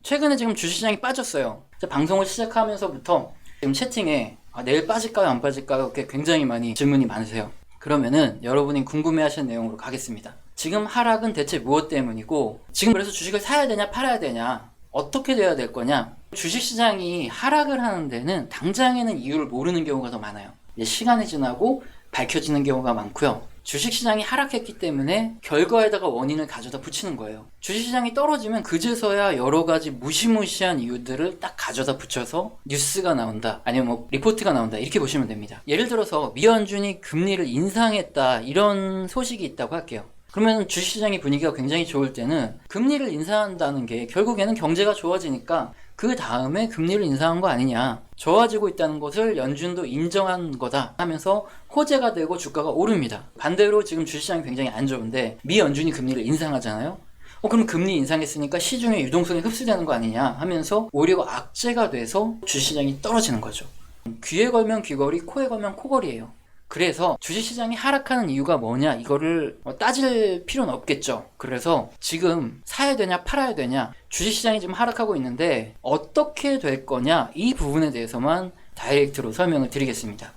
최근에 지금 주식시장이 빠졌어요. 방송을 시작하면서부터 지금 채팅에 내일 빠질까요 안 빠질까요 이렇게 굉장히 많이 질문이 많으세요. 그러면은 여러분이 궁금해하시는 내용으로 가겠습니다. 지금 하락은 대체 무엇 때문이고, 지금 그래서 주식을 사야 되냐 팔아야 되냐, 어떻게 돼야 될 거냐. 주식시장이 하락을 하는 데는 당장에는 이유를 모르는 경우가 더 많아요. 시간이 지나고 밝혀지는 경우가 많고요. 주식시장이 하락했기 때문에 결과에다가 원인을 가져다 붙이는 거예요. 주식시장이 떨어지면 그제서야 여러가지 무시무시한 이유들을 딱 가져다 붙여서 뉴스가 나온다, 아니면 뭐 리포트가 나온다, 이렇게 보시면 됩니다. 예를 들어서 미연준이 금리를 인상했다, 이런 소식이 있다고 할게요. 그러면 주식시장의 분위기가 굉장히 좋을 때는 금리를 인상한다는 게 결국에는 경제가 좋아지니까 그 다음에 금리를 인상한 거 아니냐, 좋아지고 있다는 것을 연준도 인정한 거다 하면서 호재가 되고 주가가 오릅니다. 반대로 지금 주식시장이 굉장히 안 좋은데 미 연준이 금리를 인상하잖아요. 그럼 금리 인상했으니까 시중의 유동성이 흡수되는 거 아니냐 하면서 오히려 악재가 돼서 주식시장이 떨어지는 거죠. 귀에 걸면 귀걸이, 코에 걸면 코걸이에요. 그래서 주식시장이 하락하는 이유가 뭐냐, 이거를 따질 필요는 없겠죠. 그래서 지금 사야 되냐 팔아야 되냐, 주식시장이 지금 하락하고 있는데 어떻게 될 거냐, 이 부분에 대해서만 다이렉트로 설명을 드리겠습니다.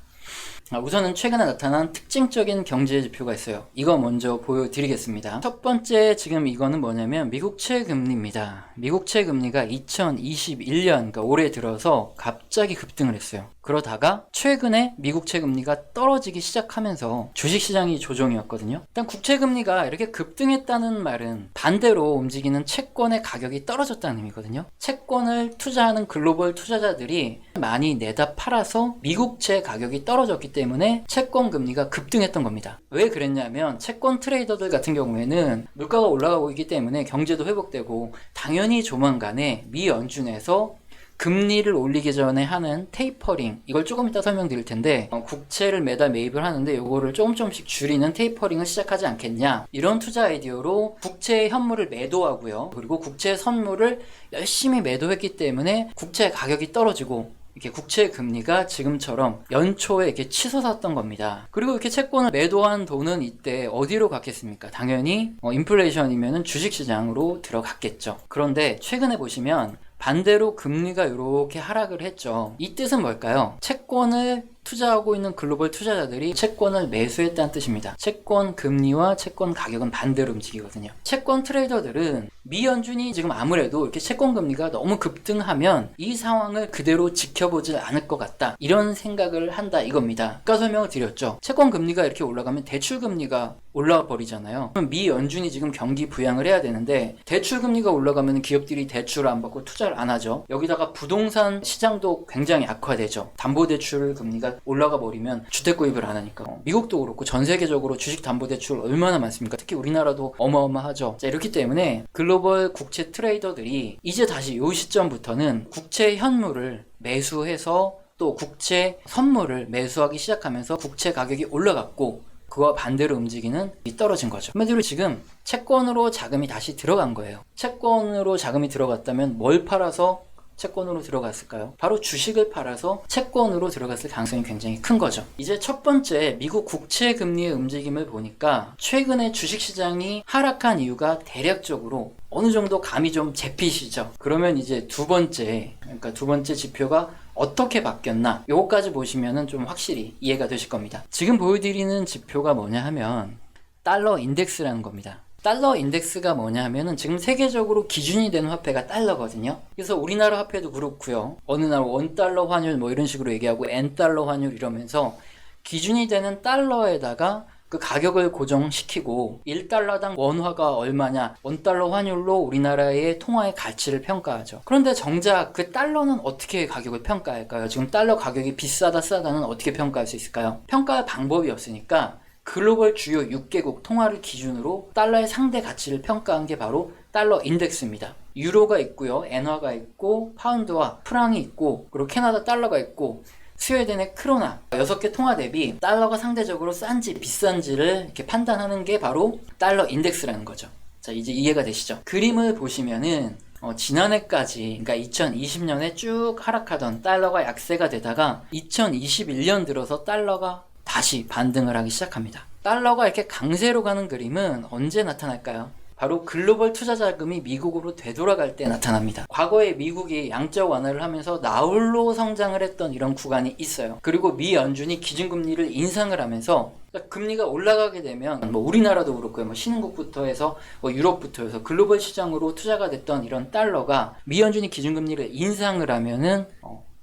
우선은 최근에 나타난 특징적인 경제 지표가 있어요. 이거 먼저 보여드리겠습니다. 첫 번째, 지금 이거는 뭐냐면 미국채 금리입니다. 미국채 금리가 2021년, 그러니까 올해 들어서 갑자기 급등을 했어요. 그러다가 최근에 미국채 금리가 떨어지기 시작하면서 주식시장이 조정이었거든요. 일단 국채 금리가 이렇게 급등했다는 말은 반대로 움직이는 채권의 가격이 떨어졌다는 의미거든요. 채권을 투자하는 글로벌 투자자들이 많이 내다 팔아서 미국채 가격이 떨어졌기 때문에 채권 금리가 급등했던 겁니다. 왜 그랬냐면 채권 트레이더들 같은 경우에는 물가가 올라가고 있기 때문에 경제도 회복되고, 당연히 조만간에 미 연준에서 금리를 올리기 전에 하는 테이퍼링, 이걸 조금 이따 설명드릴 텐데, 국채를 매달 매입을 하는데 요거를 조금씩 줄이는 테이퍼링을 시작하지 않겠냐, 이런 투자 아이디어로 국채 현물을 매도하고요, 그리고 국채 선물을 열심히 매도했기 때문에 국채 가격이 떨어지고, 이렇게 국채 금리가 지금처럼 연초에 이렇게 치솟았던 겁니다. 그리고 이렇게 채권을 매도한 돈은 이때 어디로 갔겠습니까? 당연히 인플레이션이면은 주식시장으로 들어갔겠죠. 그런데 최근에 보시면 반대로 금리가 이렇게 하락을 했죠. 이 뜻은 뭘까요? 채권을 투자하고 있는 글로벌 투자자들이 채권을 매수했다는 뜻입니다. 채권 금리와 채권 가격은 반대로 움직이거든요. 채권 트레이더들은 미 연준이 지금 아무래도 이렇게 채권 금리가 너무 급등하면 이 상황을 그대로 지켜보질 않을 것 같다, 이런 생각을 한다, 이겁니다. 아까 설명을 드렸죠. 채권 금리가 이렇게 올라가면 대출 금리가 올라가 버리잖아요. 그럼 미 연준이 지금 경기 부양을 해야 되는데 대출 금리가 올라가면 기업들이 대출을 안 받고 투자를 안 하죠. 여기다가 부동산 시장도 굉장히 악화되죠. 담보대출 금리가 올라가 버리면 주택 구입을 안 하니까. 미국도 그렇고 전 세계적으로 주식담보대출 얼마나 많습니까? 특히 우리나라도 어마어마하죠. 자, 이렇기 때문에 글로벌 국채 트레이더들이 이제 다시 이 시점부터는 국채 현물을 매수해서 또 국채 선물을 매수하기 시작하면서 국채 가격이 올라갔고, 그와 반대로 움직이는 떨어진 거죠. 한마디로 지금 채권으로 자금이 다시 들어간 거예요. 채권으로 자금이 들어갔다면 뭘 팔아서 채권으로 들어갔을까요? 바로 주식을 팔아서 채권으로 들어갔을 가능성이 굉장히 큰 거죠. 이제 첫 번째, 미국 국채 금리의 움직임을 보니까 최근에 주식시장이 하락한 이유가 대략적으로 어느 정도 감이 좀 잡히시죠? 그러면 이제 두 번째, 그러니까 두 번째 지표가 어떻게 바뀌었나, 요거까지 보시면은 좀 확실히 이해가 되실 겁니다. 지금 보여드리는 지표가 뭐냐 하면 달러 인덱스라는 겁니다. 달러 인덱스가 뭐냐 하면은 지금 세계적으로 기준이 되는 화폐가 달러거든요. 그래서 우리나라 화폐도 그렇고요. 어느 날 원달러 환율 뭐 이런 식으로 얘기하고 N달러 환율 이러면서 기준이 되는 달러에다가 그 가격을 고정시키고 1달러당 원화가 얼마냐, 원달러 환율로 우리나라의 통화의 가치를 평가하죠. 그런데 정작 그 달러는 어떻게 가격을 평가할까요? 지금 달러 가격이 비싸다 싸다는 어떻게 평가할 수 있을까요? 평가할 방법이 없으니까 글로벌 주요 6개국 통화를 기준으로 달러의 상대 가치를 평가한 게 바로 달러 인덱스입니다. 유로가 있고요, 엔화가 있고, 파운드와 프랑이 있고, 그리고 캐나다 달러가 있고, 스웨덴의 크로나, 6개 통화 대비 달러가 상대적으로 싼지 비싼지를 이렇게 판단하는 게 바로 달러 인덱스라는 거죠. 자, 이제 이해가 되시죠? 그림을 보시면은 지난해까지, 그러니까 2020년에 쭉 하락하던 달러가 약세가 되다가 2021년 들어서 달러가 다시 반등을 하기 시작합니다. 달러가 이렇게 강세로 가는 그림은 언제 나타날까요? 바로 글로벌 투자 자금이 미국으로 되돌아갈 때 나타납니다. 과거에 미국이 양적 완화를 하면서 나홀로 성장을 했던 이런 구간이 있어요. 그리고 미 연준이 기준금리를 인상을 하면서 금리가 올라가게 되면 뭐 우리나라도 그렇고요, 뭐 신흥국부터 해서 뭐 유럽부터 해서 글로벌 시장으로 투자가 됐던 이런 달러가 미 연준이 기준금리를 인상을 하면은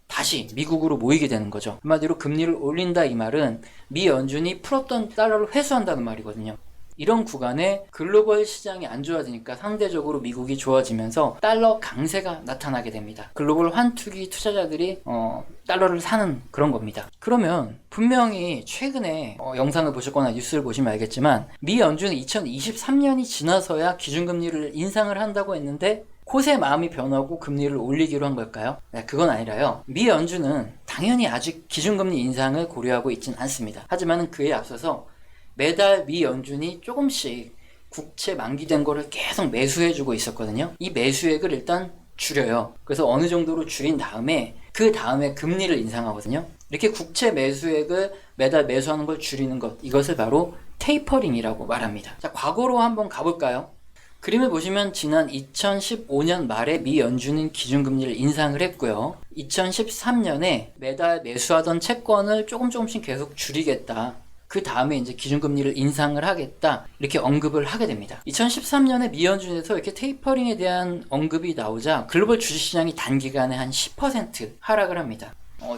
다시 미국으로 모이게 되는 거죠. 한마디로 금리를 올린다 이 말은 미 연준이 풀었던 달러를 회수한다는 말이거든요. 이런 구간에 글로벌 시장이 안 좋아지니까 상대적으로 미국이 좋아지면서 달러 강세가 나타나게 됩니다. 글로벌 환투기 투자자들이 달러를 사는 그런 겁니다. 그러면 분명히 최근에 영상을 보셨거나 뉴스를 보시면 알겠지만 미 연준은 2023년이 지나서야 기준금리를 인상을 한다고 했는데 콧의 마음이 변하고 금리를 올리기로 한 걸까요? 네, 그건 아니라요. 미 연준은 당연히 아직 기준금리 인상을 고려하고 있진 않습니다. 하지만 그에 앞서서 매달 미 연준이 조금씩 국채 만기된 거를 계속 매수해주고 있었거든요. 이 매수액을 일단 줄여요. 그래서 어느 정도로 줄인 다음에 그 다음에 금리를 인상하거든요. 이렇게 국채 매수액을 매달 매수하는 걸 줄이는 것, 이것을 바로 테이퍼링이라고 말합니다. 자, 과거로 한번 가볼까요? 그림을 보시면 지난 2015년 말에 미 연준은 기준금리를 인상을 했고요. 2013년에 매달 매수하던 채권을 조금씩 계속 줄이겠다. 그 다음에 이제 기준금리를 인상을 하겠다, 이렇게 언급을 하게 됩니다. 2013년에 미 연준에서 이렇게 테이퍼링에 대한 언급이 나오자 글로벌 주식시장이 단기간에 한 10% 하락을 합니다.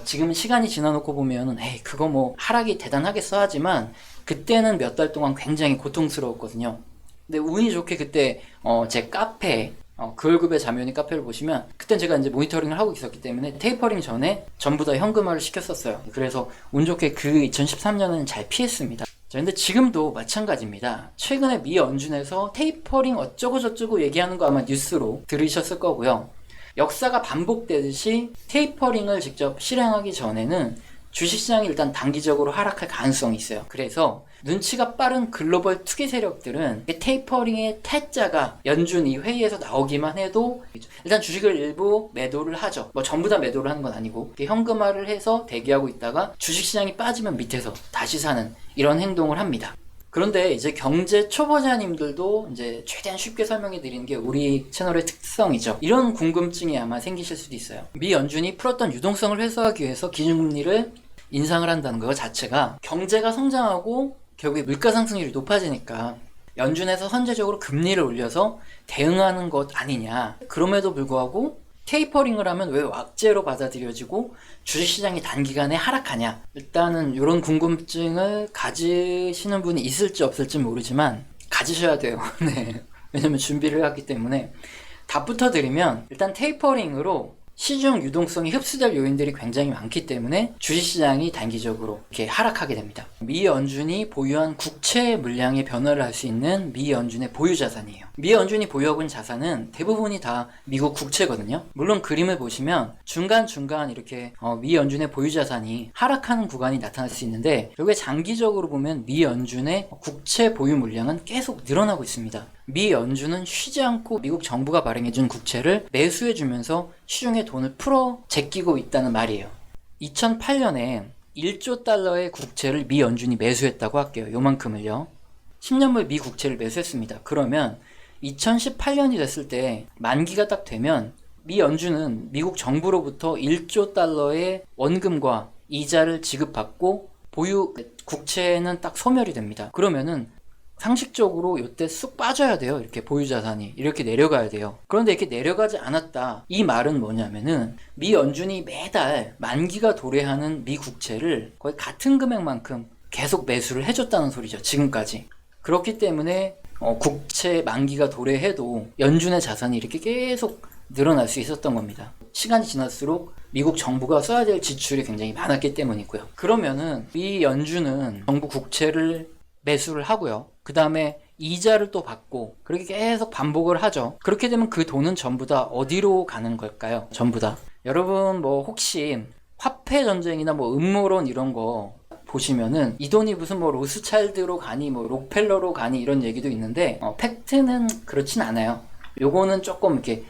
지금 시간이 지나놓고 보면은 그거 뭐 하락이 대단하겠어 하지만 그때는 몇 달 동안 굉장히 고통스러웠거든요. 근데 운이 좋게 그때 제 카페 그 월급의 자면이 카페를 보시면 그땐 제가 이제 모니터링을 하고 있었기 때문에 테이퍼링 전에 전부 다 현금화를 시켰었어요. 그래서 운 좋게 그 2013년은 잘 피했습니다. 자, 근데 지금도 마찬가지입니다. 최근에 미 연준에서 테이퍼링 어쩌고 저쩌고 얘기하는 거 아마 뉴스로 들으셨을 거고요. 역사가 반복되듯이 테이퍼링을 직접 실행하기 전에는 주식시장이 일단 단기적으로 하락할 가능성이 있어요. 그래서 눈치가 빠른 글로벌 투기 세력들은 테이퍼링의 태자가 연준이 회의에서 나오기만 해도 일단 주식을 일부 매도를 하죠. 뭐 전부 다 매도를 하는 건 아니고 현금화를 해서 대기하고 있다가 주식시장이 빠지면 밑에서 다시 사는 이런 행동을 합니다. 그런데 이제 경제 초보자님들도 이제 최대한 쉽게 설명해 드리는 게 우리 채널의 특성이죠. 이런 궁금증이 아마 생기실 수도 있어요. 미 연준이 풀었던 유동성을 회수하기 위해서 기준금리를 인상을 한다는 것 자체가 경제가 성장하고 결국에 물가 상승률이 높아지니까 연준에서 선제적으로 금리를 올려서 대응하는 것 아니냐. 그럼에도 불구하고 테이퍼링을 하면 왜 악재로 받아들여지고 주식시장이 단기간에 하락하냐. 일단은 이런 궁금증을 가지시는 분이 있을지 없을지 모르지만 가지셔야 돼요. 네. 왜냐면 준비를 했기 때문에. 답부터 드리면 일단 테이퍼링으로 시중 유동성이 흡수될 요인들이 굉장히 많기 때문에 주식시장이 단기적으로 이렇게 하락하게 됩니다. 미 연준이 보유한 국채 물량의 변화를 할 수 있는 미 연준의 보유 자산이에요. 미 연준이 보유하고 있는 자산은 대부분이 다 미국 국채거든요. 물론 그림을 보시면 중간중간 이렇게 미 연준의 보유 자산이 하락하는 구간이 나타날 수 있는데 결국에 장기적으로 보면 미 연준의 국채 보유 물량은 계속 늘어나고 있습니다. 미 연준은 쉬지 않고 미국 정부가 발행해준 국채를 매수해주면서 시중에 돈을 풀어 제끼고 있다는 말이에요. 2008년에 1조 달러의 국채를 미 연준이 매수했다고 할게요. 요만큼을요. 10년물 미 국채를 매수했습니다. 그러면 2018년이 됐을 때 만기가 딱 되면 미 연준은 미국 정부로부터 1조 달러의 원금과 이자를 지급받고 보유 국채는 딱 소멸이 됩니다. 그러면은 상식적으로 이때 쑥 빠져야 돼요. 이렇게 보유자산이 이렇게 내려가야 돼요. 그런데 이렇게 내려가지 않았다. 이 말은 뭐냐면은 미 연준이 매달 만기가 도래하는 미 국채를 거의 같은 금액만큼 계속 매수를 해줬다는 소리죠. 지금까지. 그렇기 때문에 국채 만기가 도래해도 연준의 자산이 이렇게 계속 늘어날 수 있었던 겁니다. 시간이 지날수록 미국 정부가 써야 될 지출이 굉장히 많았기 때문이고요. 그러면은 미 연준은 정부 국채를 매수를 하고요. 그 다음에 이자를 또 받고 그렇게 계속 반복을 하죠. 그렇게 되면 그 돈은 전부 다 어디로 가는 걸까요? 전부 다. 여러분 뭐 혹시 화폐 전쟁이나 뭐 음모론 이런 거 보시면은 이 돈이 무슨 뭐 로스차일드로 가니 뭐 록펠러로 가니 이런 얘기도 있는데 팩트는 그렇진 않아요. 요거는 조금 이렇게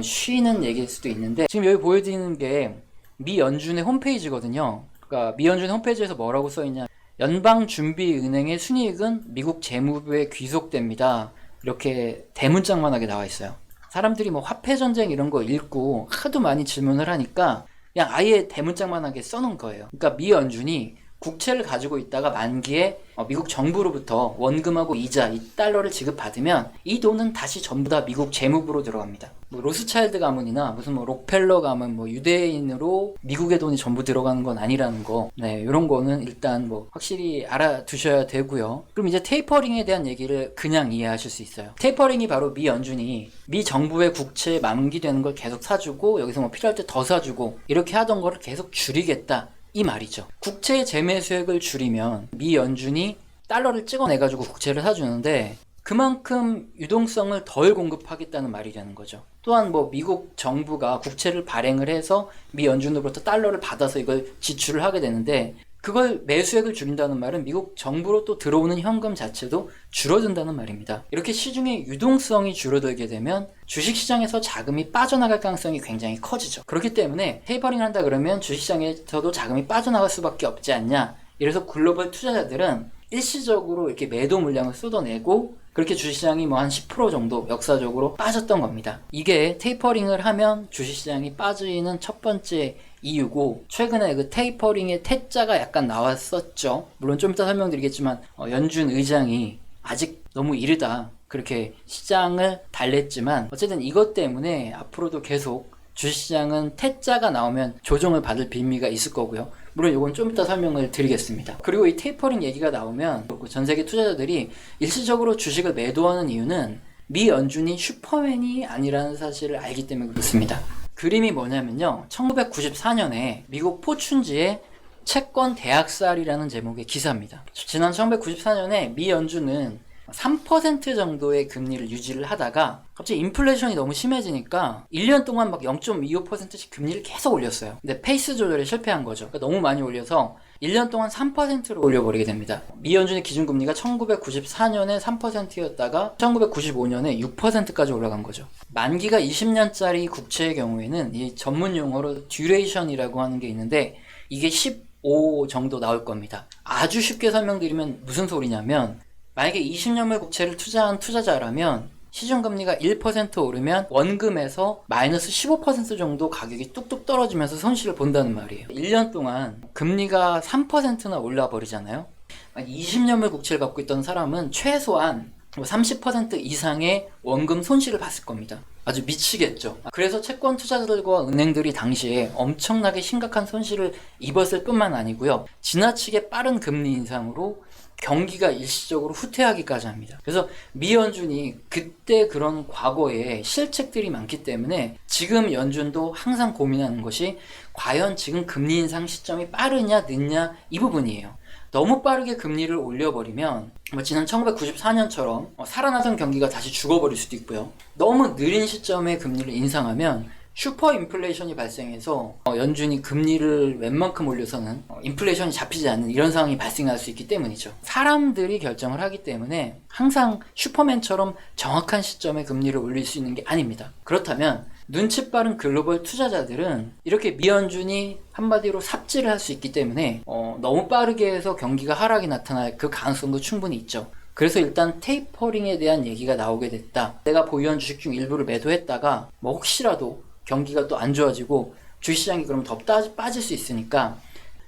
쉬는 얘기일 수도 있는데 지금 여기 보여드리는 게 미 연준의 홈페이지거든요. 그러니까 미 연준의 홈페이지에서 뭐라고 써있냐, 연방준비은행의 순이익은 미국 재무부에 귀속됩니다. 이렇게 대문짝만하게 나와 있어요. 사람들이 뭐 화폐 전쟁 이런 거 읽고 하도 많이 질문을 하니까 그냥 아예 대문짝만하게 써놓은 거예요. 그러니까 미 연준이 국채를 가지고 있다가 만기에 미국 정부로부터 원금하고 이자, 이 달러를 지급받으면 이 돈은 다시 전부 다 미국 재무부로 들어갑니다. 뭐 로스차일드 가문이나 무슨 뭐 록펠러 가문, 뭐 유대인으로 미국의 돈이 전부 들어가는 건 아니라는 거, 네, 이런 거는 일단 뭐 확실히 알아두셔야 되고요. 그럼 이제 테이퍼링에 대한 얘기를 그냥 이해하실 수 있어요. 테이퍼링이 바로 미 연준이 미 정부의 국채 만기되는 걸 계속 사주고 여기서 뭐 필요할 때 더 사주고 이렇게 하던 거를 계속 줄이겠다, 이 말이죠. 국채의 재매 수액을 줄이면 미 연준이 달러를 찍어내가지고 국채를 사주는데 그만큼 유동성을 덜 공급하겠다는 말이 되는 거죠. 또한 뭐 미국 정부가 국채를 발행을 해서 미 연준으로부터 달러를 받아서 이걸 지출을 하게 되는데 그걸 매수액을 줄인다는 말은 미국 정부로 또 들어오는 현금 자체도 줄어든다는 말입니다. 이렇게 시중의 유동성이 줄어들게 되면 주식시장에서 자금이 빠져나갈 가능성이 굉장히 커지죠. 그렇기 때문에 테이퍼링을 한다 그러면 주식시장에서도 자금이 빠져나갈 수밖에 없지 않냐. 이래서 글로벌 투자자들은 일시적으로 이렇게 매도 물량을 쏟아내고 그렇게 주식시장이 뭐 한 10% 정도 역사적으로 빠졌던 겁니다. 이게 테이퍼링을 하면 주식시장이 빠지는 첫 번째 이유고, 최근에 그 테이퍼링의 태자가 약간 나왔었죠. 물론 좀 이따 설명드리겠지만 연준 의장이 아직 너무 이르다 그렇게 시장을 달랬지만 어쨌든 이것 때문에 앞으로도 계속 주식시장은 태자가 나오면 조정을 받을 빌미가 있을 거고요. 물론 이건 좀 이따 설명을 드리겠습니다. 그리고 이 테이퍼링 얘기가 나오면 전 세계 투자자들이 일시적으로 주식을 매도하는 이유는 미 연준이 슈퍼맨이 아니라는 사실을 알기 때문에 그렇습니다. 그림이 뭐냐면요, 1994년에 미국 포춘지의 채권 대학살이라는 제목의 기사입니다. 지난 1994년에 미 연준은 3% 정도의 금리를 유지를 하다가 갑자기 인플레이션이 너무 심해지니까 1년 동안 막 0.25%씩 금리를 계속 올렸어요. 근데 페이스 조절에 실패한 거죠. 그러니까 너무 많이 올려서 1년 동안 3%로 올려버리게 됩니다. 미 연준의 기준금리가 1994년에 3%였다가 1995년에 6%까지 올라간 거죠. 만기가 20년짜리 국채의 경우에는 이 전문 용어로 듀레이션이라고 하는 게 있는데 이게 15 정도 나올 겁니다. 아주 쉽게 설명드리면 무슨 소리냐면, 만약에 20년물 국채를 투자한 투자자라면 시중금리가 1% 오르면 원금에서 마이너스 15% 정도 가격이 뚝뚝 떨어지면서 손실을 본다는 말이에요. 1년 동안 금리가 3%나 올라버리잖아요. 20년물 국채를 갖고 있던 사람은 최소한 30% 이상의 원금 손실을 봤을 겁니다. 아주 미치겠죠. 그래서 채권 투자자들과 은행들이 당시에 엄청나게 심각한 손실을 입었을 뿐만 아니고요, 지나치게 빠른 금리 인상으로 경기가 일시적으로 후퇴하기까지 합니다. 그래서 미 연준이 그때 그런 과거에 실책들이 많기 때문에 지금 연준도 항상 고민하는 것이 과연 지금 금리 인상 시점이 빠르냐 늦냐, 이 부분이에요. 너무 빠르게 금리를 올려버리면 지난 1994년처럼 살아나던 경기가 다시 죽어버릴 수도 있고요. 너무 느린 시점에 금리를 인상하면 슈퍼 인플레이션이 발생해서 연준이 금리를 웬만큼 올려서는 인플레이션이 잡히지 않는 이런 상황이 발생할 수 있기 때문이죠. 사람들이 결정을 하기 때문에 항상 슈퍼맨처럼 정확한 시점에 금리를 올릴 수 있는 게 아닙니다. 그렇다면 눈치 빠른 글로벌 투자자들은 이렇게 미 연준이 한마디로 삽질을 할 수 있기 때문에 너무 빠르게 해서 경기가 하락이 나타날 그 가능성도 충분히 있죠. 그래서 일단 테이퍼링에 대한 얘기가 나오게 됐다. 내가 보유한 주식 중 일부를 매도했다가 뭐 혹시라도 경기가 또 안 좋아지고 주식시장이 그럼 더 빠질 수 있으니까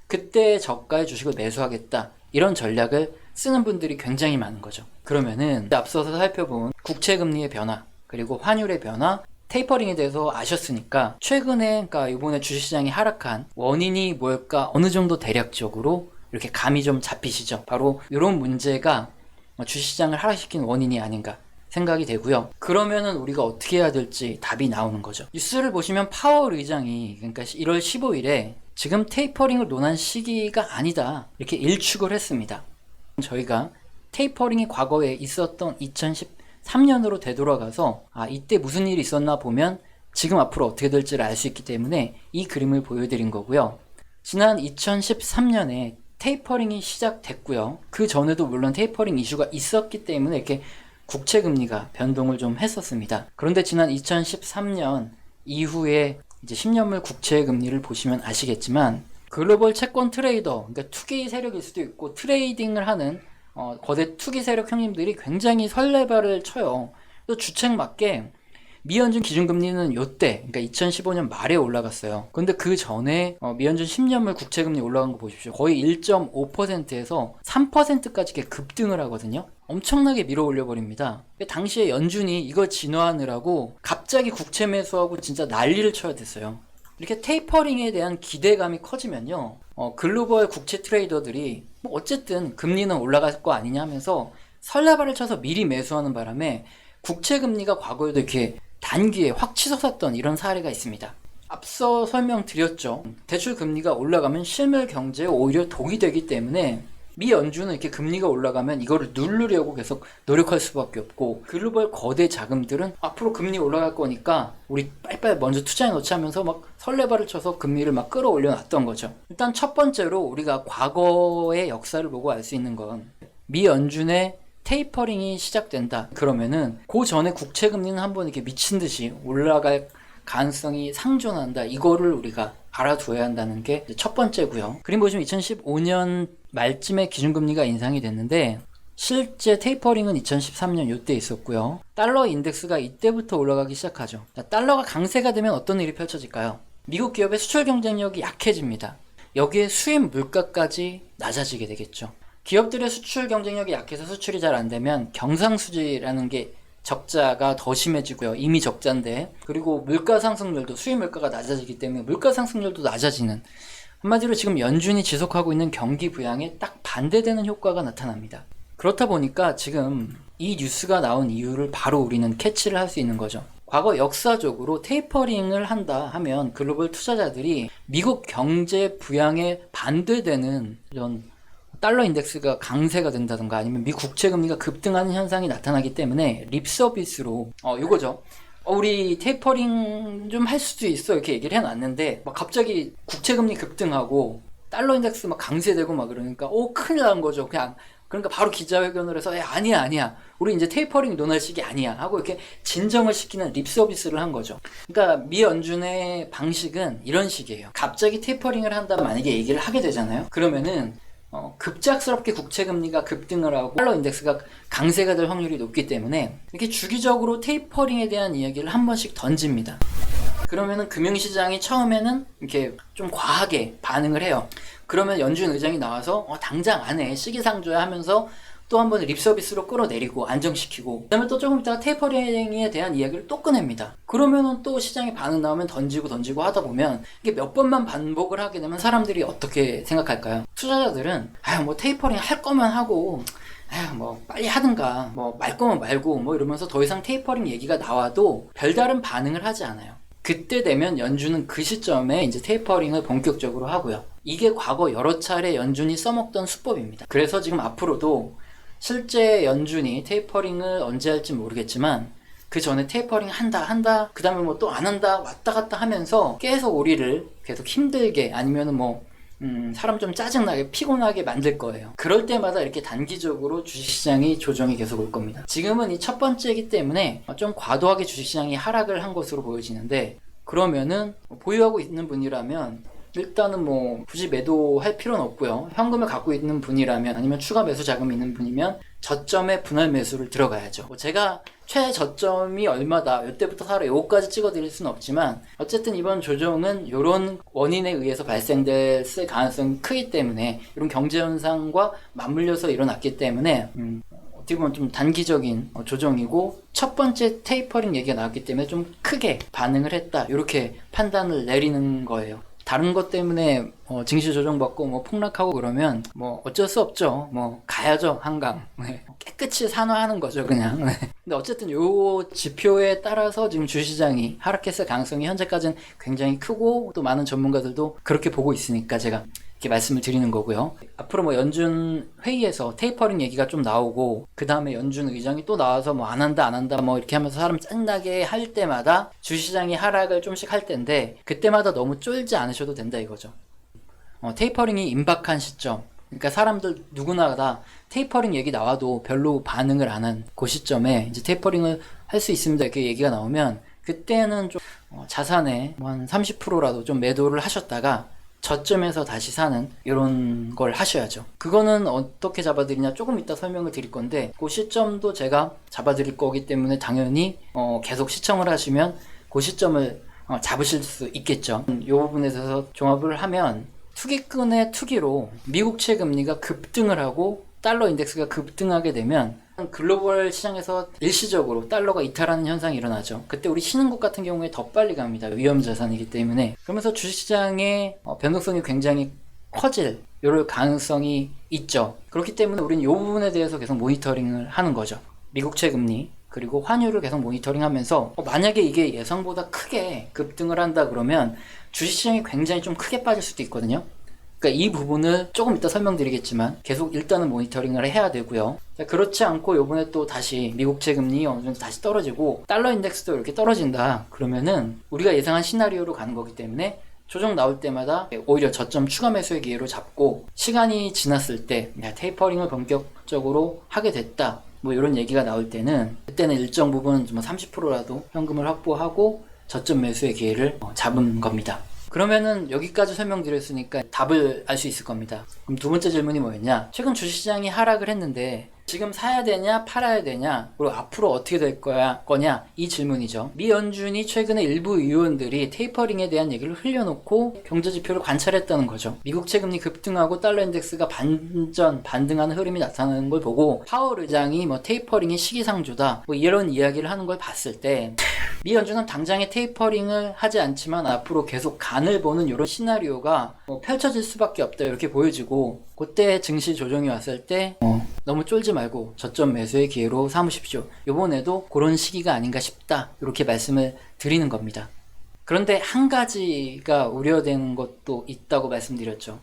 그때 저가의 주식을 매수하겠다, 이런 전략을 쓰는 분들이 굉장히 많은 거죠. 그러면은 앞서서 살펴본 국채금리의 변화, 그리고 환율의 변화, 테이퍼링에 대해서 아셨으니까 최근에, 그러니까 이번에 주식시장이 하락한 원인이 뭘까 어느 정도 대략적으로 이렇게 감이 좀 잡히시죠? 바로 이런 문제가 주식시장을 하락시킨 원인이 아닌가 생각이 되고요. 그러면은 우리가 어떻게 해야 될지 답이 나오는 거죠. 뉴스를 보시면 파월 의장이 그러니까 1월 15일에 지금 테이퍼링을 논한 시기가 아니다, 이렇게 일축을 했습니다. 저희가 테이퍼링이 과거에 있었던 2013년으로 되돌아가서 이때 무슨 일이 있었나 보면 지금 앞으로 어떻게 될지를 알 수 있기 때문에 이 그림을 보여드린 거고요. 지난 2013년에 테이퍼링이 시작됐고요. 그 전에도 물론 테이퍼링 이슈가 있었기 때문에 이렇게 국채금리가 변동을 좀 했었습니다. 그런데 지난 2013년 이후에 이제 10년물 국채금리를 보시면 아시겠지만 글로벌 채권 트레이더, 그러니까 투기 세력일 수도 있고 트레이딩을 하는 거대 투기 세력 형님들이 굉장히 설레발을 쳐요. 또 주책 맞게 미연준 기준금리는 요때, 그러니까 2015년 말에 올라갔어요. 근데 그 전에 미연준 10년물 국채금리 올라간 거 보십시오. 거의 1.5%에서 3%까지 이렇게 급등을 하거든요. 엄청나게 밀어 올려버립니다. 당시에 연준이 이거 진화하느라고 갑자기 국채 매수하고 진짜 난리를 쳐야 됐어요. 이렇게 테이퍼링에 대한 기대감이 커지면요, 글로벌 국채 트레이더들이 뭐 어쨌든 금리는 올라갈 거 아니냐 하면서 설레발을 쳐서 미리 매수하는 바람에 국채 금리가 과거에도 이렇게 단기에 확 치솟았던 이런 사례가 있습니다. 앞서 설명드렸죠. 대출 금리가 올라가면 실물 경제에 오히려 독이 되기 때문에 미 연준은 이렇게 금리가 올라가면 이거를 누르려고 계속 노력할 수밖에 없고, 글로벌 거대 자금들은 앞으로 금리 올라갈 거니까 우리 빨리빨리 먼저 투자해 놓자 하면서 막 설레발을 쳐서 금리를 막 끌어올려 놨던 거죠. 일단 첫 번째로 우리가 과거의 역사를 보고 알 수 있는 건, 미 연준의 테이퍼링이 시작된다 그러면은 그 전에 국채금리는 한번 이렇게 미친 듯이 올라갈 가능성이 상존한다, 이거를 우리가 알아둬야 한다는 게 첫 번째고요. 그림 보시면 2015년 말쯤에 기준금리가 인상이 됐는데 실제 테이퍼링은 2013년 이때 있었고요. 달러 인덱스가 이때부터 올라가기 시작하죠. 달러가 강세가 되면 어떤 일이 펼쳐질까요? 미국 기업의 수출 경쟁력이 약해집니다. 여기에 수입 물가까지 낮아지게 되겠죠. 기업들의 수출 경쟁력이 약해서 수출이 잘 안 되면 경상수지라는 게 적자가 더 심해지고요. 이미 적자인데, 그리고 물가 상승률도, 수입 물가가 낮아지기 때문에 물가 상승률도 낮아지는, 한마디로 지금 연준이 지속하고 있는 경기 부양에 딱 반대되는 효과가 나타납니다. 그렇다 보니까 지금 이 뉴스가 나온 이유를 바로 우리는 캐치를 할 수 있는 거죠. 과거 역사적으로 테이퍼링을 한다 하면 글로벌 투자자들이 미국 경제 부양에 반대되는 이런 달러 인덱스가 강세가 된다든가 아니면 미 국채 금리가 급등하는 현상이 나타나기 때문에 립 서비스로 이거죠. 우리 테이퍼링 좀 할 수도 있어, 이렇게 얘기를 해놨는데 막 갑자기 국채 금리 급등하고 달러 인덱스 막 강세되고 막 그러니까 큰일 난 거죠. 그러니까 바로 기자회견을 해서 아니야 우리 이제 테이퍼링 논할 시기 아니야 하고 이렇게 진정을 시키는 립 서비스를 한 거죠. 그러니까 미 연준의 방식은 이런 식이에요. 갑자기 테이퍼링을 한다 만약에 얘기를 하게 되잖아요. 그러면은 급작스럽게 국채금리가 급등을 하고 달러 인덱스가 강세가 될 확률이 높기 때문에 이렇게 주기적으로 테이퍼링에 대한 이야기를 한 번씩 던집니다. 그러면은 금융시장이 처음에는 이렇게 좀 과하게 반응을 해요. 그러면 연준 의장이 나와서 당장 안 해, 시기상조야 하면서 또 한 번 립서비스로 끌어내리고 안정시키고, 그 다음에 또 조금 있다가 테이퍼링에 대한 이야기를 또 꺼냅니다. 그러면은 또 시장에 반응 나오면 던지고 하다 보면 이게 몇 번만 반복을 하게 되면 사람들이 어떻게 생각할까요? 투자자들은 뭐 테이퍼링 할 거면 하고 뭐 빨리 하든가 뭐 말 거면 말고 뭐 이러면서 더 이상 테이퍼링 얘기가 나와도 별다른 반응을 하지 않아요. 그때 되면 연준은 그 시점에 이제 테이퍼링을 본격적으로 하고요. 이게 과거 여러 차례 연준이 써먹던 수법입니다. 그래서 지금 앞으로도 실제 연준이 테이퍼링을 언제 할지 모르겠지만 그 전에 테이퍼링 한다 그 다음에 뭐 또 안 한다 왔다 갔다 하면서 계속 우리를 계속 힘들게, 아니면은 뭐 사람 좀 짜증나게 피곤하게 만들 거예요. 그럴 때마다 이렇게 단기적으로 주식시장이 조정이 계속 올 겁니다. 지금은 이 첫 번째이기 때문에 좀 과도하게 주식시장이 하락을 한 것으로 보여지는데, 그러면은 보유하고 있는 분이라면 일단은 뭐 굳이 매도할 필요는 없고요. 현금을 갖고 있는 분이라면, 아니면 추가 매수 자금이 있는 분이면 저점에 분할 매수를 들어가야죠. 제가 최저점이 얼마다, 이때부터 사러 요거까지 찍어드릴 수는 없지만 어쨌든 이번 조정은 이런 원인에 의해서 발생될 가능성이 크기 때문에, 이런 경제현상과 맞물려서 일어났기 때문에 어떻게 보면 좀 단기적인 조정이고, 첫 번째 테이퍼링 얘기가 나왔기 때문에 좀 크게 반응을 했다, 이렇게 판단을 내리는 거예요. 다른 것 때문에 증시 조정받고 뭐 폭락하고 그러면 뭐 어쩔 수 없죠. 뭐 가야죠, 한강. 네. 깨끗이 산화하는 거죠, 그냥. 네. 근데 어쨌든 요 지표에 따라서 지금 주시장이 하락했을 가능성이 현재까지는 굉장히 크고, 또 많은 전문가들도 그렇게 보고 있으니까 제가 이렇게 말씀을 드리는 거고요. 앞으로 뭐 연준 회의에서 테이퍼링 얘기가 좀 나오고, 그 다음에 연준 의장이 또 나와서 뭐 안 한다 뭐 이렇게 하면서 사람 짜증나게 할 때마다 주시장이 하락을 좀씩 할 텐데, 그때마다 너무 쫄지 않으셔도 된다 이거죠. 테이퍼링이 임박한 시점, 그러니까 사람들 누구나 다 테이퍼링 얘기 나와도 별로 반응을 안 한 그 시점에 이제 테이퍼링을 할 수 있습니다 이렇게 얘기가 나오면, 그때는 좀 자산의 뭐 한 30%라도 좀 매도를 하셨다가 저점에서 다시 사는 이런 걸 하셔야죠. 그거는 어떻게 잡아드리냐 조금 이따 설명을 드릴 건데 그 시점도 제가 잡아드릴 거기 때문에 당연히 계속 시청을 하시면 그 시점을 잡으실 수 있겠죠. 이 부분에 대해서 종합을 하면 투기꾼의 투기로 미국 채금리가 급등을 하고 달러 인덱스가 급등하게 되면 글로벌 시장에서 일시적으로 달러가 이탈하는 현상이 일어나죠. 그때 우리 신흥국 같은 경우에 더 빨리 갑니다. 위험 자산이기 때문에. 그러면서 주식시장의 변동성이 굉장히 커질 이럴 가능성이 있죠. 그렇기 때문에 우리는 이 부분에 대해서 계속 모니터링을 하는 거죠. 미국 채금리 그리고 환율을 계속 모니터링하면서 만약에 이게 예상보다 크게 급등을 한다 그러면 주식시장이 굉장히 좀 크게 빠질 수도 있거든요. 그러니까 이 부분을 조금 이따 설명드리겠지만 계속 일단은 모니터링을 해야 되고요. 자, 그렇지 않고 요번에 또 다시 미국 채금리 어느 정도 다시 떨어지고 달러 인덱스도 이렇게 떨어진다 그러면은 우리가 예상한 시나리오로 가는 거기 때문에 조정 나올 때마다 오히려 저점 추가 매수의 기회로 잡고 시간이 지났을 때 테이퍼링을 본격적으로 하게 됐다 뭐 이런 얘기가 나올 때는 그때는 일정 부분 30%라도 현금을 확보하고 저점 매수의 기회를 잡은 겁니다. 그러면은 여기까지 설명드렸으니까 답을 알 수 있을 겁니다. 그럼 두 번째 질문이 뭐였냐? 최근 주식시장이 하락을 했는데 지금 사야 되냐 팔아야 되냐 그리고 앞으로 어떻게 될 거냐 이 질문이죠. 미 연준이 최근에 일부 의원들이 테이퍼링에 대한 얘기를 흘려놓고 경제지표를 관찰했다는 거죠. 미국 채금리 급등하고 달러 인덱스가 반등하는 흐름이 나타나는 걸 보고 파월 의장이 테이퍼링이 시기상조다 이런 이야기를 하는 걸 봤을 때 미 연준은 당장에 테이퍼링을 하지 않지만 앞으로 계속 간을 보는 이런 시나리오가 펼쳐질 수밖에 없다 이렇게 보여지고 그때 증시 조정이 왔을 때 너무 쫄지 말고 저점 매수의 기회로 삼으십시오. 이번에도 그런 시기가 아닌가 싶다 이렇게 말씀을 드리는 겁니다. 그런데 한 가지가 우려되는 것도 있다고 말씀드렸죠.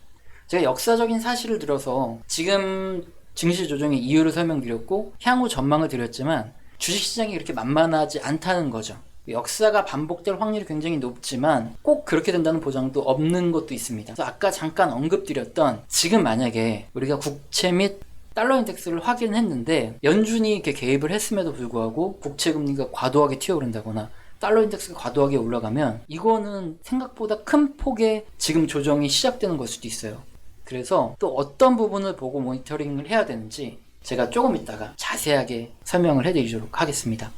제가 역사적인 사실을 들어서 지금 증시 조정의 이유를 설명드렸고 향후 전망을 드렸지만 주식시장이 그렇게 만만하지 않다는 거죠. 역사가 반복될 확률이 굉장히 높지만 꼭 그렇게 된다는 보장도 없는 것도 있습니다. 그래서 아까 잠깐 언급드렸던 지금 만약에 우리가 국채 및 달러 인덱스를 확인했는데 연준이 이렇게 개입을 했음에도 불구하고 국채 금리가 과도하게 튀어오른다거나 달러 인덱스가 과도하게 올라가면 이거는 생각보다 큰 폭의 지금 조정이 시작되는 걸 수도 있어요. 그래서 또 어떤 부분을 보고 모니터링을 해야 되는지 제가 조금 이따가 자세하게 설명을 해드리도록 하겠습니다.